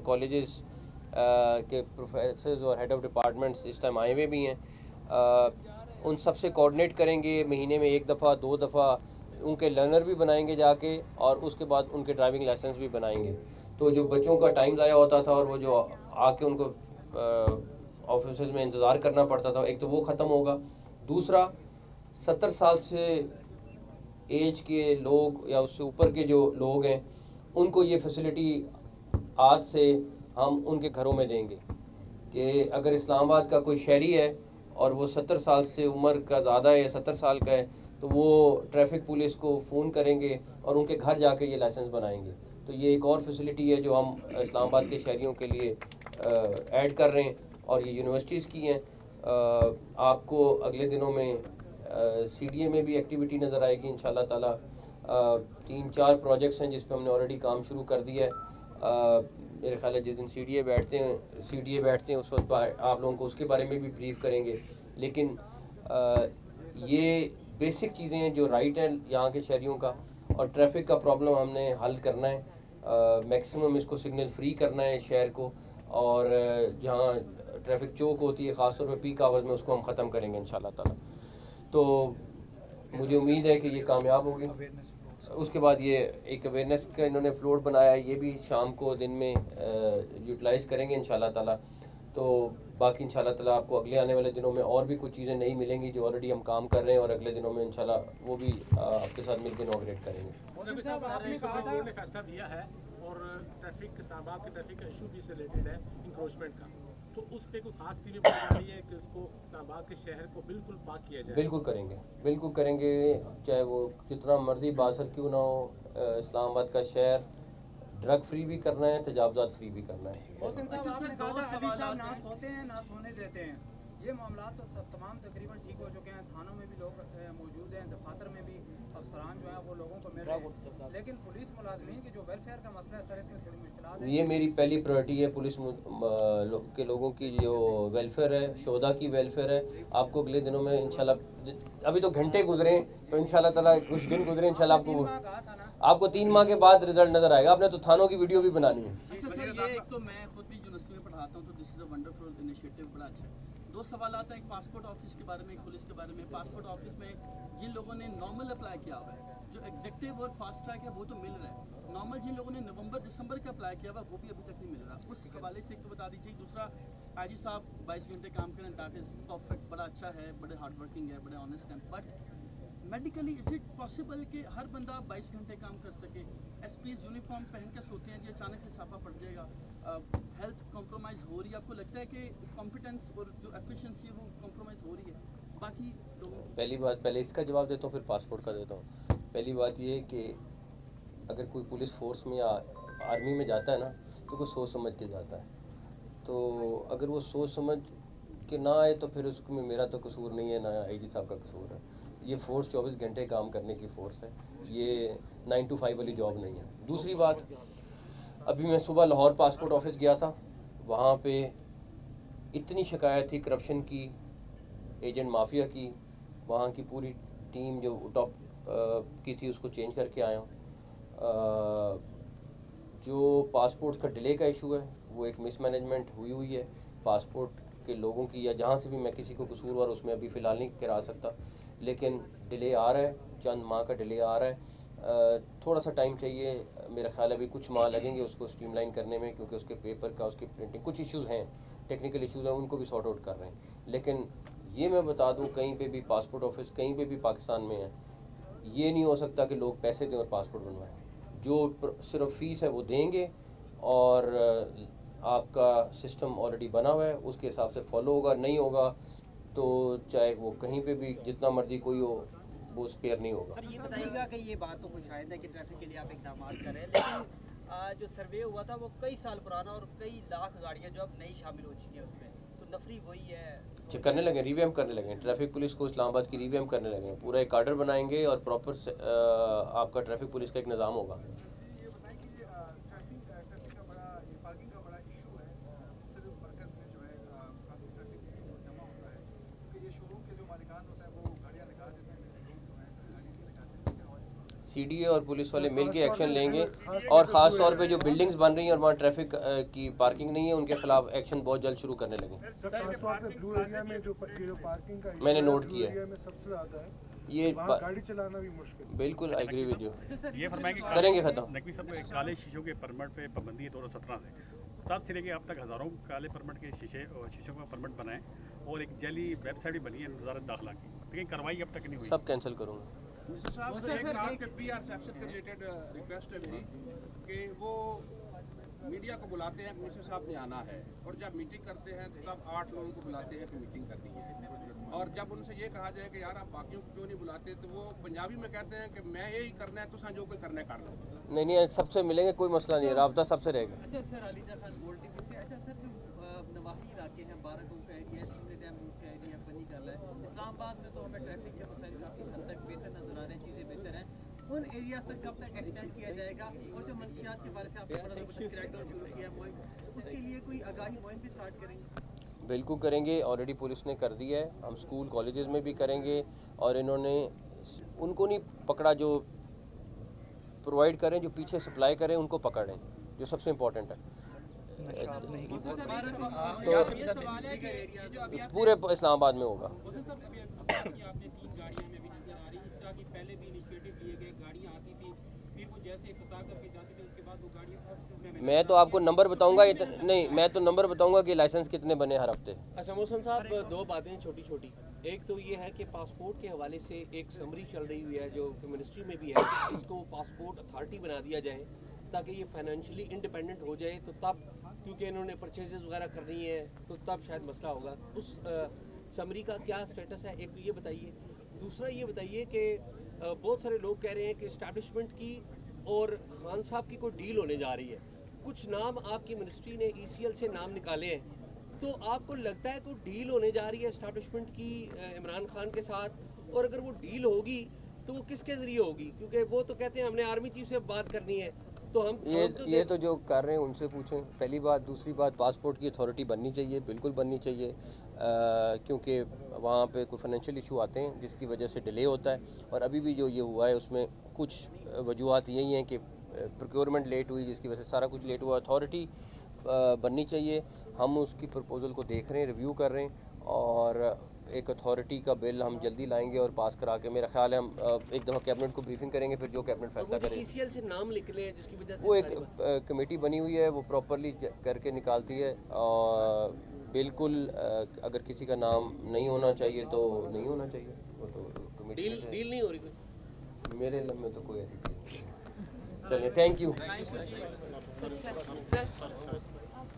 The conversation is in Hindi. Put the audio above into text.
कॉलेजेस के प्रोफेसर्स और हेड ऑफ डिपार्टमेंट्स इस टाइम आए हुए भी हैं। उन सब से कोऑर्डिनेट करेंगे, महीने में 1 दफ़ा 2 दफ़ा उनके लर्नर भी बनाएंगे जाके, और उसके बाद उनके ड्राइविंग लाइसेंस भी बनाएंगे। तो जो बच्चों का टाइम ज़ाया होता था और वो जो आके उनको ऑफिस में इंतज़ार करना पड़ता था, एक तो वो ख़त्म होगा। दूसरा, 70 साल से एज के लोग या उससे ऊपर के जो लोग हैं, उनको ये फैसिलिटी आज से हम उनके घरों में देंगे कि अगर इस्लामाबाद का कोई शहरी है और वो 70 साल से उम्र का ज़्यादा है, 70 साल का है, तो वो ट्रैफिक पुलिस को फ़ोन करेंगे और उनके घर जाके ये लाइसेंस बनाएंगे। तो ये एक और फैसिलिटी है जो हम इस्लामाबाद के शहरियों के लिए ऐड कर रहे हैं, और ये यूनिवर्सिटीज़ की हैं। आपको अगले दिनों में CDA में भी एक्टिविटी नज़र आएगी इंशाल्लाह ताला। 3-4 प्रोजेक्ट्स हैं जिस पे हमने ऑलरेडी काम शुरू कर दिया है। मेरे ख्याल है जिस दिन CDA बैठते हैं उस वक्त आप लोगों को उसके बारे में भी ब्रीफ करेंगे। लेकिन ये बेसिक चीज़ें हैं जो राइट है यहाँ के शहरियों का, और ट्रैफिक का प्रॉब्लम हमने हल करना है। मैक्सिमम इसको सिग्नल फ्री करना है शहर को, और जहाँ ट्रैफिक चौक होती है ख़ासतौर पे पीक आवर्स में, उसको हम ख़त्म करेंगे इंशाल्लाह ताला। तो मुझे उम्मीद है कि ये कामयाब होगी। उसके बाद ये एक अवेयरनेस का इन्होंने फ्लोट बनाया, ये भी शाम को दिन में यूटिलाइज़ करेंगे इंशाल्लाह ताला। तो बाकी इंशाल्लाह ताला आपको अगले आने वाले दिनों में और भी कुछ चीज़ें नई मिलेंगी जो ऑलरेडी हम काम कर रहे हैं, और अगले दिनों में इंशाल्लाह वो भी आपके साथ मिलकर इनॉग्रेट करेंगे। आपने फैसला दिया है और ट्रैफिक इस्लामाबाद के ट्रैफिक का इशू भी रिलेटेड है इंक्रोचमेंट का, तो उस पे कोई खास टीम बनाई जा रही है कि उसको इस्लामाबाद के शहर को बिल्कुल पाक किया जाए? बिल्कुल करेंगे, चाहे वो जितना मर्जी बासर क्यों ना हो। इस्लामाबाद का शहर ड्रग फ्री भी करना है, तजावजात फ्री भी करना है। आपने कहा था अली साहब ना सोते हैं ना सोने देते हैं, ये मामला तो सब तमाम तकरीबन ठीक हो चुके हैं। थानों में भी लोग मौजूद हैं, दफातर में भी अफसरान जो है वो लोगों को मिल रहे हैं, लेकिन पुलिस मुलाजमीन की जो वेलफेयर का मसला है सर, इसमें थोड़ी मुश्किल है। ये मेरी पहली प्रायोरिटी है, पुलिस के लोगों की जो वेलफेयर है, शोधा की वेलफेयर है। आपको अगले दिनों में इंशाल्लाह, अभी तो घंटे गुजरे तो इंशाल्लाह ताला कुछ दिन गुजरे, इंशाल्लाह आपको 3 माह के बाद रिजल्ट नजर आएगा। आपने तो थानों की वीडियो भी बनानी है। अच्छा सर, ये एक तो मैं खुद भी यूनिवर्सिटी में पढ़ाता हूँ, तो this is a wonderful initiative, बड़ा अच्छा है। 2 सवाल आता है, एक पासपोर्ट ऑफिस के बारे में, एक पुलिस के बारे में। पासपोर्ट ऑफिस में जिन लोगों ने नॉर्मल अप्लाई किया हुआ है, जो एग्जेक्टिव और फास्ट ट्रैक है वो तो मिल रहा है, नॉर्मल जिन लोगों ने नवंबर दिसंबर का अप्लाई किया हुआ वो भी अभी तक नहीं मिल रहा। उस हवाले से एक तो बता दीजिए। दूसरा, आईजी साहब 22 घंटे काम करें, दैट इज परफेक्ट, बड़ा अच्छा है, बड़े हार्ड वर्किंग है, बड़े ऑनेस्ट हैं, but medically is it possible कि हर बंदा 22 घंटे काम कर सके? एसपीज यूनिफॉर्म पहन के सोते हैं जी, अचानक से छापा पड़ जाएगा, हेल्थ कॉम्प्रोमाइज़ हो रही है, आपको लगता है कि कॉम्पिटेंस और जो एफिशिएंसी है वो कॉम्प्रोमाइज़ हो रही है? बाकी पहली बात, पहले इसका जवाब देता हूँ फिर पासपोर्ट का देता हूँ। पहली बात ये कि अगर कोई पुलिस फोर्स में या आर्मी में जाता है ना, तो कोई सोच समझ के जाता है। तो अगर वो सोच समझ के ना आए तो फिर उसमें मेरा तो कसूर नहीं है, ना आईजी साहब का कसूर है। ये फोर्स 24 घंटे काम करने की फ़ोर्स है, ये 9 to 5 वाली जॉब नहीं है। दूसरी बात, अभी मैं सुबह लाहौर पासपोर्ट ऑफिस गया था, वहाँ पे इतनी शिकायत थी करप्शन की, एजेंट माफिया की। वहाँ की पूरी टीम जो टॉप की थी उसको चेंज करके आया हूँ। जो पासपोर्ट का डिले का इशू है वो एक मिसमैनेजमेंट हुई है पासपोर्ट के लोगों की, या जहाँ से भी मैं किसी को कसूरवार उसमें अभी फ़िलहाल नहीं करा सकता, लेकिन डिले आ रहा है, चंद माह का डिले आ रहा है। थोड़ा सा टाइम चाहिए, मेरा ख्याल है अभी कुछ माह लगेंगे उसको स्ट्रीमलाइन करने में, क्योंकि उसके पेपर का, उसकी प्रिंटिंग, कुछ इश्यूज़ हैं, टेक्निकल इश्यूज़ हैं, उनको भी सॉर्ट आउट कर रहे हैं। लेकिन ये मैं बता दूँ, कहीं पे भी पासपोर्ट ऑफिस कहीं पे भी पाकिस्तान में है, ये नहीं हो सकता कि लोग पैसे दें और पासपोर्ट बनवाएं। जो सिर्फ फ़ीस है वो देंगे, और आपका सिस्टम ऑलरेडी बना हुआ है, उसके हिसाब से फॉलो होगा। नहीं होगा तो चाहे वो कहीं पे भी जितना मर्जी कोई हो, वो स्पेयर नहीं होगा। सर ये बताइएगा कि ये बात तो कुछ शायद है कि ट्रैफिक के लिए आप इकदाम कर रहे हैं, लेकिन जो सर्वे हुआ था वो कई साल पुराना और कई लाख गाड़ियाँ जो अब नई शामिल हो चुकी हैं उसमें, तो नफरी वही है। करने लगे, रिवैम्प करने लगे, ट्रैफिक पुलिस को इस्लामाबाद की रिवैम्प करने लगे, पूरा एक कार्डर बनाएंगे और प्रॉपर आपका ट्रैफिक पुलिस का एक निज़ाम होगा। सीडीए और पुलिस वाले मिल के एक्शन लेंगे, और ख़ास तौर पे जो बिल्डिंग्स बन रही हैं और वहाँ ट्रैफिक की पार्किंग नहीं है उनके खिलाफ एक्शन बहुत जल्द शुरू करने लगे। ब्लू एरिया में जो पार्किंग का मैंने नोट किया है, सबसे ज़्यादा है ये गाड़ी चलाना भी मुश्किल। बिल्कुल आई एग्री विद यू, ये फरमाएं कि करेंगे ख़त्म। नकवी साहब, काले शीशों के परमिट पे पाबंदी है 2017 से, तब से लेके अब तक हज़ारों काले परमिट के शीशों का परमिट बनाए और एक जाली वेबसाइट भी बनी है वज़ारत दाखिला की, लेकिन कार्रवाई अब तक नहीं हुई। सब कैंसिल करूँगा। आपके PR सेक्शन से रिलेटेड रिक्वेस्ट है मेरी कि वो मीडिया को बुलाते हैं कि मिनिस्टर साहब ने आना है, और जब मीटिंग करते हैं तो तब 8 लोगों को बुलाते हैं कि मीटिंग करनी है, और जब उनसे ये कहा जाए कि यार आप बाकियों को क्यों नहीं बुलाते, तो वो पंजाबी में कहते हैं कि मैं यही करना है, तो जो कोई करना है कर लो। नहीं, सबसे मिलेंगे, कोई मसला नहीं है, राब्ता सबसे रहेगा। अच्छा sir, ELISA Khan gold TV से। अच्छा सर, जो नवाही इलाके हैं, बारागो का एरिया, शिमला डैम का एरिया, बनी गल है, इस्लामाबाद में तो हमें ट्रैफिक के मसाइल काफ़ी हद तक बेहतर नजर आ रहे हैं, चीज़ें बेहतर हैं, उन एरियाज तक कब तक एक्सटेंड किया जाएगा? और जो मंशियात के बारे से आपने बड़ा ज़बरदस्त क्रैकडाउन शुरू किया है मुहिम, तो उसके लिए कोई आगाही मुहिम भी स्टार्ट करेंगे? बिल्कुल करेंगे, ऑलरेडी पुलिस ने कर दिया है, हम स्कूल कॉलेजेस में भी करेंगे, और इन्होंने उनको नहीं पकड़ा जो प्रोवाइड करें, जो पीछे सप्लाई करें उनको पकड़ें, जो सबसे इम्पोर्टेंट है। तो पूरे इस्लामाबाद में होगा। मैं तो आपको नंबर बताऊंगा, नहीं मैं तो नंबर बताऊंगा कि लाइसेंस कितने बने हर हफ्ते। अच्छा मोहसिन साहब, दो बातें छोटी छोटी। एक तो ये है कि पासपोर्ट के हवाले से एक समरी चल रही हुई है जो मिनिस्ट्री में भी है कि इसको पासपोर्ट अथॉरिटी बना दिया जाए ताकि ये फाइनेंशियली इंडिपेंडेंट हो जाए, तो तब क्योंकि इन्होंने परचेजेस वगैरह करनी है तो तब शायद मसला होगा। उस समरी का क्या स्टेटस है, एक तो ये बताइए। दूसरा ये बताइए कि बहुत सारे लोग कह रहे हैं कि इस्टेब्लिशमेंट की और खान साहब की कोई डील होने जा रही है, कुछ नाम आपकी मिनिस्ट्री ने ECL से नाम निकाले हैं, तो आपको लगता है कोई डील होने जा रही है इस्टेब्लिशमेंट की इमरान खान के साथ? और अगर वो डील होगी तो वो किसके ज़रिए होगी? क्योंकि वो तो कहते हैं हमने आर्मी चीफ से बात करनी है, तो हम ये तो जो कर रहे हैं उनसे पूछें, पहली बात। दूसरी बात, पासपोर्ट की अथॉरिटी बननी चाहिए, बिल्कुल बननी चाहिए, क्योंकि वहाँ पे कोई फाइनेंशियल इशू आते हैं जिसकी वजह से डिले होता है, और अभी भी जो ये हुआ है उसमें कुछ वजूहत यही हैं कि प्रोक्योरमेंट लेट हुई जिसकी वजह से सारा कुछ लेट हुआ। अथॉरिटी बननी चाहिए, हम उसकी प्रपोज़ल को देख रहे हैं, रिव्यू कर रहे हैं, और एक अथॉरिटी का बिल हम जल्दी लाएंगे और पास करा के मेरा ख्याल है हम एक दफ़ा कैबिनेट को ब्रीफिंग करेंगे, फिर जो कैबिनेट फैसला करेगी। ECL से नाम निकले हैं जिसकी वजह से वो एक कमेटी बनी हुई है, वो प्रॉपरली करके निकालती है, और बिल्कुल अगर किसी का नाम नहीं होना चाहिए तो नहीं होना चाहिए, वो तो कमेटी डील नहीं हो रही कोई। मेरे लम में तो कोई ऐसी चीज़ नहीं है। चलिए, थैंक यू।